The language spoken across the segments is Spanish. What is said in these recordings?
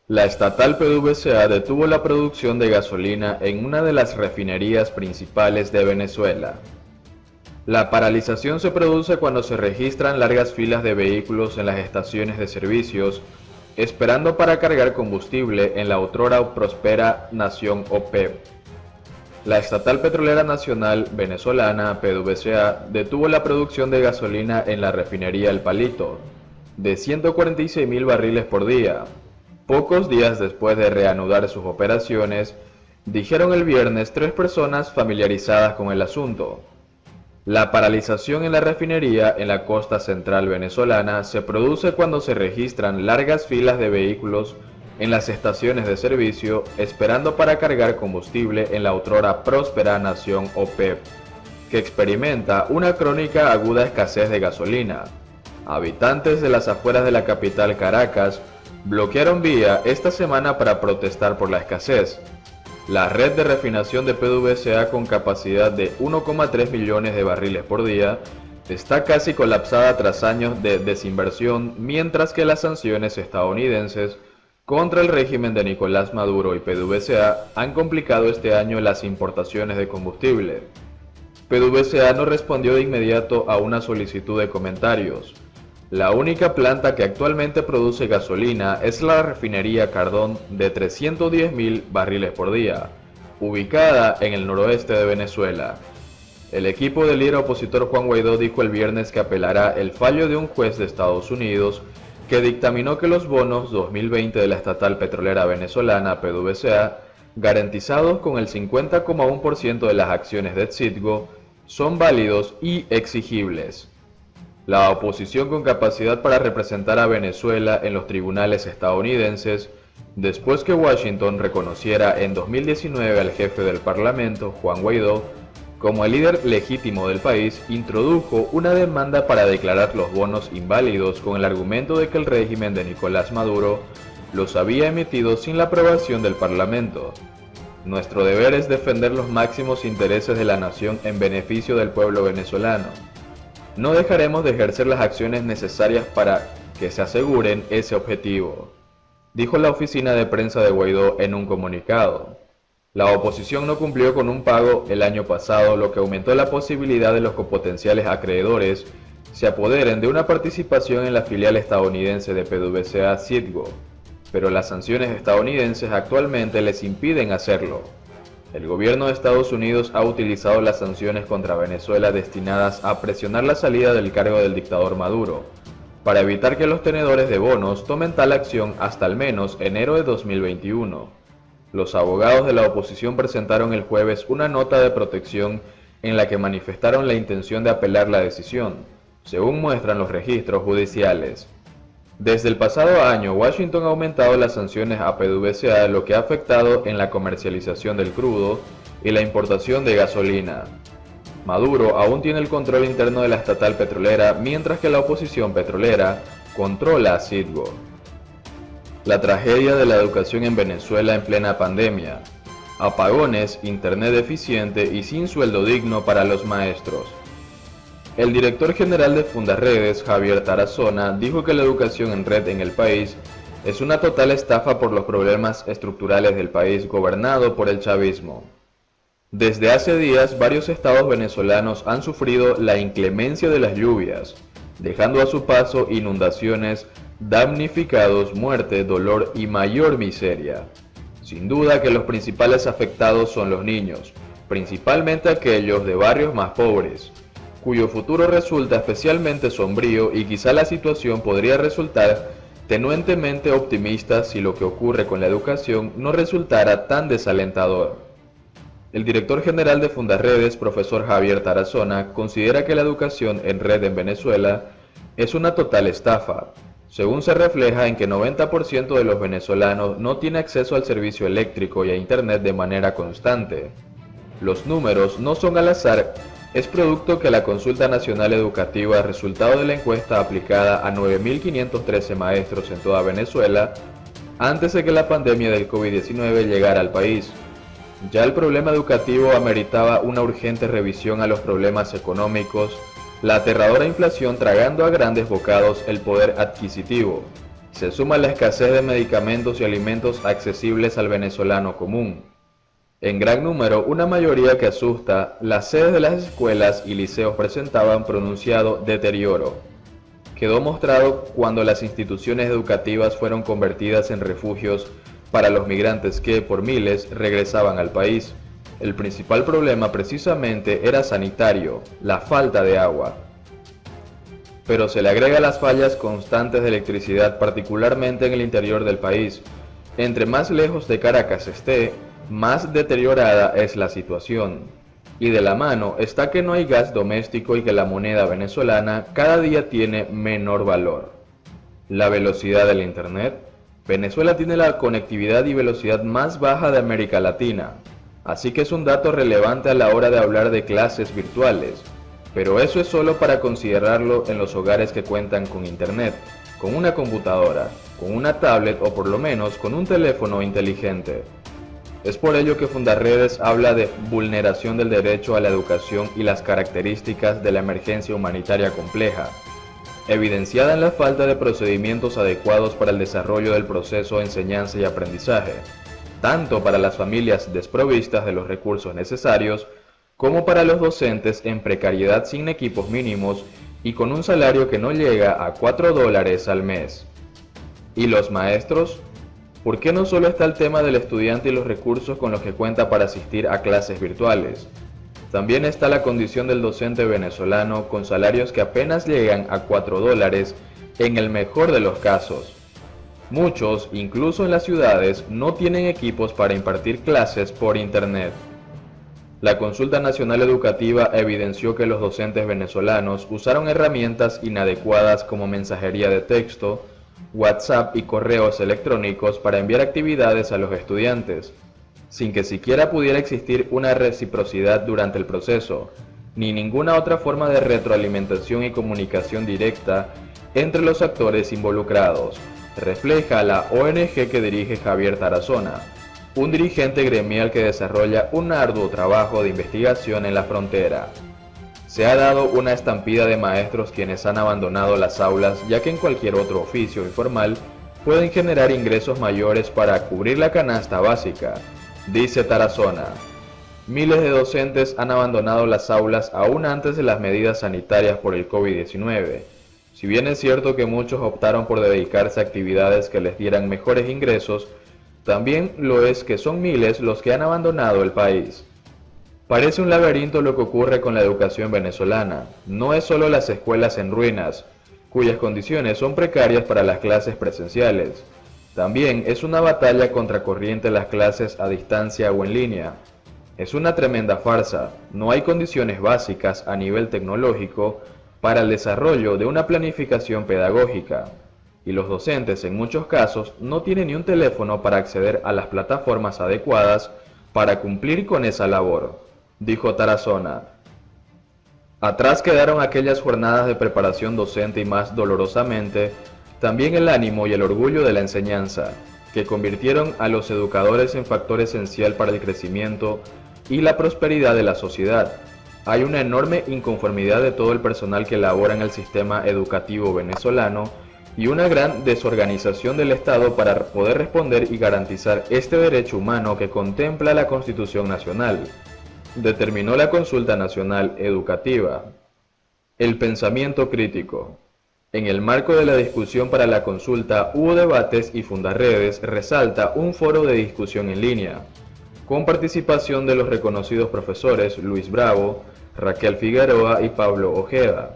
La estatal PDVSA detuvo la producción de gasolina en una de las refinerías principales de Venezuela. La paralización se produce cuando se registran largas filas de vehículos en las estaciones de servicios, esperando para cargar combustible en la otrora próspera nación OPEP. La Estatal Petrolera Nacional Venezolana, PDVSA, detuvo la producción de gasolina en la refinería El Palito, de 146.000 barriles por día. Pocos días después de reanudar sus operaciones, dijeron el viernes 3 personas familiarizadas con el asunto. La paralización en la refinería en la costa central venezolana se produce cuando se registran largas filas de vehículos en las estaciones de servicio esperando para cargar combustible en la otrora próspera nación OPEP, que experimenta una crónica aguda escasez de gasolina. Habitantes de las afueras de la capital Caracas bloquearon vía esta semana para protestar por la escasez. La red de refinación de PDVSA, con capacidad de 1,3 millones de barriles por día, está casi colapsada tras años de desinversión, mientras que las sanciones estadounidenses contra el régimen de Nicolás Maduro y PDVSA han complicado este año las importaciones de combustible. PDVSA no respondió de inmediato a una solicitud de comentarios. La única planta que actualmente produce gasolina es la refinería Cardón, de 310.000 barriles por día, ubicada en el noroeste de Venezuela. El equipo del líder opositor Juan Guaidó dijo el viernes que apelará el fallo de un juez de Estados Unidos que dictaminó que los bonos 2020 de la estatal petrolera venezolana PDVSA, garantizados con el 50,1% de las acciones de Citgo, son válidos y exigibles. La oposición, con capacidad para representar a Venezuela en los tribunales estadounidenses, después que Washington reconociera en 2019 al jefe del Parlamento, Juan Guaidó, como el líder legítimo del país, introdujo una demanda para declarar los bonos inválidos con el argumento de que el régimen de Nicolás Maduro los había emitido sin la aprobación del Parlamento. Nuestro deber es defender los máximos intereses de la nación en beneficio del pueblo venezolano. No dejaremos de ejercer las acciones necesarias para que se aseguren ese objetivo, dijo la oficina de prensa de Guaidó en un comunicado. La oposición no cumplió con un pago el año pasado, lo que aumentó la posibilidad de los potenciales acreedores se apoderen de una participación en la filial estadounidense de PDVSA Citgo, pero las sanciones estadounidenses actualmente les impiden hacerlo. El gobierno de Estados Unidos ha utilizado las sanciones contra Venezuela destinadas a presionar la salida del cargo del dictador Maduro, para evitar que los tenedores de bonos tomen tal acción hasta al menos enero de 2021. Los abogados de la oposición presentaron el jueves una nota de protección en la que manifestaron la intención de apelar la decisión, según muestran los registros judiciales. Desde el pasado año, Washington ha aumentado las sanciones a PDVSA, lo que ha afectado en la comercialización del crudo y la importación de gasolina. Maduro aún tiene el control interno de la estatal petrolera, mientras que la oposición petrolera controla a Citgo. La tragedia de la educación en Venezuela en plena pandemia. Apagones, internet deficiente y sin sueldo digno para los maestros. El director general de Fundarredes, Javier Tarazona, dijo que la educación en red en el país es una total estafa por los problemas estructurales del país gobernado por el chavismo. Desde hace días, varios estados venezolanos han sufrido la inclemencia de las lluvias, dejando a su paso inundaciones, damnificados, muerte, dolor y mayor miseria. Sin duda que los principales afectados son los niños, principalmente aquellos de barrios más pobres, cuyo futuro resulta especialmente sombrío, y quizá la situación podría resultar tenuentemente optimista si lo que ocurre con la educación no resultara tan desalentador. El director general de Fundarredes, profesor Javier Tarazona, considera que la educación en red en Venezuela es una total estafa, según se refleja en que 90% de los venezolanos no tiene acceso al servicio eléctrico y a internet de manera constante. Los números no son al azar. Es producto que la Consulta Nacional Educativa, resultado de la encuesta aplicada a 9.513 maestros en toda Venezuela, antes de que la pandemia del COVID-19 llegara al país. Ya el problema educativo ameritaba una urgente revisión a los problemas económicos, la aterradora inflación tragando a grandes bocados el poder adquisitivo, Se suma la escasez de medicamentos y alimentos accesibles al venezolano común. En gran número, una mayoría que asusta, las sedes de las escuelas y liceos presentaban pronunciado deterioro. Quedó mostrado cuando las instituciones educativas fueron convertidas en refugios para los migrantes que, por miles, regresaban al país. El principal problema precisamente era sanitario, la falta de agua. Pero se le agrega las fallas constantes de electricidad, particularmente en el interior del país. Entre más lejos de Caracas esté, más deteriorada es la situación. Y de la mano está que no hay gas doméstico y que la moneda venezolana cada día tiene menor valor. La velocidad del Internet. Venezuela tiene la conectividad y velocidad más baja de América Latina, así que es un dato relevante a la hora de hablar de clases virtuales. Pero eso es solo para considerarlo en los hogares que cuentan con Internet, con una computadora, con una tablet o por lo menos con un teléfono inteligente. Es por ello que Fundarredes habla de vulneración del derecho a la educación y las características de la emergencia humanitaria compleja, evidenciada en la falta de procedimientos adecuados para el desarrollo del proceso de enseñanza y aprendizaje, tanto para las familias desprovistas de los recursos necesarios, como para los docentes en precariedad sin equipos mínimos y con un salario que no llega a $4 al mes. ¿Y los maestros? ¿Por qué no solo está el tema del estudiante y los recursos con los que cuenta para asistir a clases virtuales? También está la condición del docente venezolano con salarios que apenas llegan a $4 en el mejor de los casos. Muchos, incluso en las ciudades, no tienen equipos para impartir clases por internet. La Consulta Nacional Educativa evidenció que los docentes venezolanos usaron herramientas inadecuadas como mensajería de texto, WhatsApp y correos electrónicos para enviar actividades a los estudiantes, sin que siquiera pudiera existir una reciprocidad durante el proceso, ni ninguna otra forma de retroalimentación y comunicación directa entre los actores involucrados, refleja la ONG que dirige Javier Tarazona, un dirigente gremial que desarrolla un arduo trabajo de investigación en la frontera. Se ha dado una estampida de maestros quienes han abandonado las aulas, ya que en cualquier otro oficio informal pueden generar ingresos mayores para cubrir la canasta básica, dice Tarazona. Miles de docentes han abandonado las aulas aún antes de las medidas sanitarias por el COVID-19. Si bien es cierto que muchos optaron por dedicarse a actividades que les dieran mejores ingresos, también lo es que son miles los que han abandonado el país. Parece un laberinto lo que ocurre con la educación venezolana. No es solo las escuelas en ruinas, cuyas condiciones son precarias para las clases presenciales. También es una batalla contracorriente las clases a distancia o en línea. Es una tremenda farsa. No hay condiciones básicas a nivel tecnológico para el desarrollo de una planificación pedagógica. Y los docentes en muchos casos no tienen ni un teléfono para acceder a las plataformas adecuadas para cumplir con esa labor, dijo Tarazona. Atrás quedaron aquellas jornadas de preparación docente y más dolorosamente, también el ánimo y el orgullo de la enseñanza, que convirtieron a los educadores en factor esencial para el crecimiento y la prosperidad de la sociedad. Hay una enorme inconformidad de todo el personal que labora en el sistema educativo venezolano y una gran desorganización del Estado para poder responder y garantizar este derecho humano que contempla la Constitución Nacional, determinó la Consulta Nacional Educativa. El pensamiento crítico. En el marco de la discusión para la consulta hubo debates y Fundarredes resalta un foro de discusión en línea, con participación de los reconocidos profesores Luis Bravo, Raquel Figueroa y Pablo Ojeda.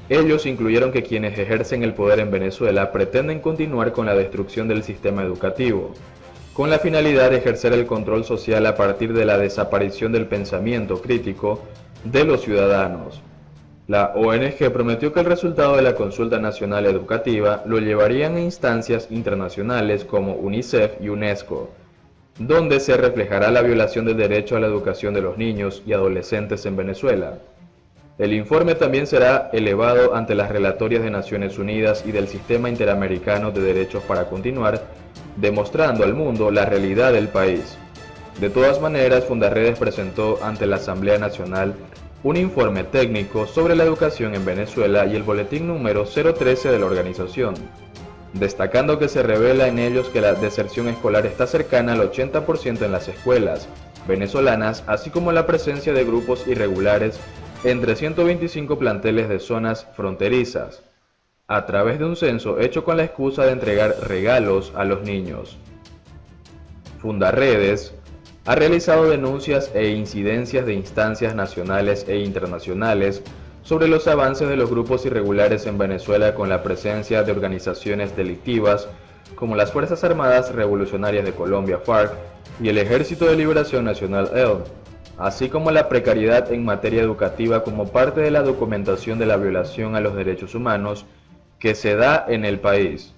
Ellos incluyeron que quienes ejercen el poder en Venezuela pretenden continuar con la destrucción del sistema educativo, con la finalidad de ejercer el control social a partir de la desaparición del pensamiento crítico de los ciudadanos. La ONG prometió que el resultado de la Consulta Nacional Educativa lo llevarían a instancias internacionales como UNICEF y UNESCO, donde se reflejará la violación del derecho a la educación de los niños y adolescentes en Venezuela. El informe también será elevado ante las relatorias de Naciones Unidas y del Sistema Interamericano de Derechos para continuar, demostrando al mundo la realidad del país. De todas maneras, Fundarredes presentó ante la Asamblea Nacional un informe técnico sobre la educación en Venezuela y el boletín número 013 de la organización. destacando que se revela en ellos que la deserción escolar está cercana al 80% en las escuelas venezolanas, así como la presencia de grupos irregulares en 325 planteles de zonas fronterizas, a través de un censo hecho con la excusa de entregar regalos a los niños. Fundaredes ha realizado denuncias e incidencias de instancias nacionales e internacionales sobre los avances de los grupos irregulares en Venezuela con la presencia de organizaciones delictivas como las Fuerzas Armadas Revolucionarias de Colombia FARC y el Ejército de Liberación Nacional ELN, así como la precariedad en materia educativa como parte de la documentación de la violación a los derechos humanos que se da en el país.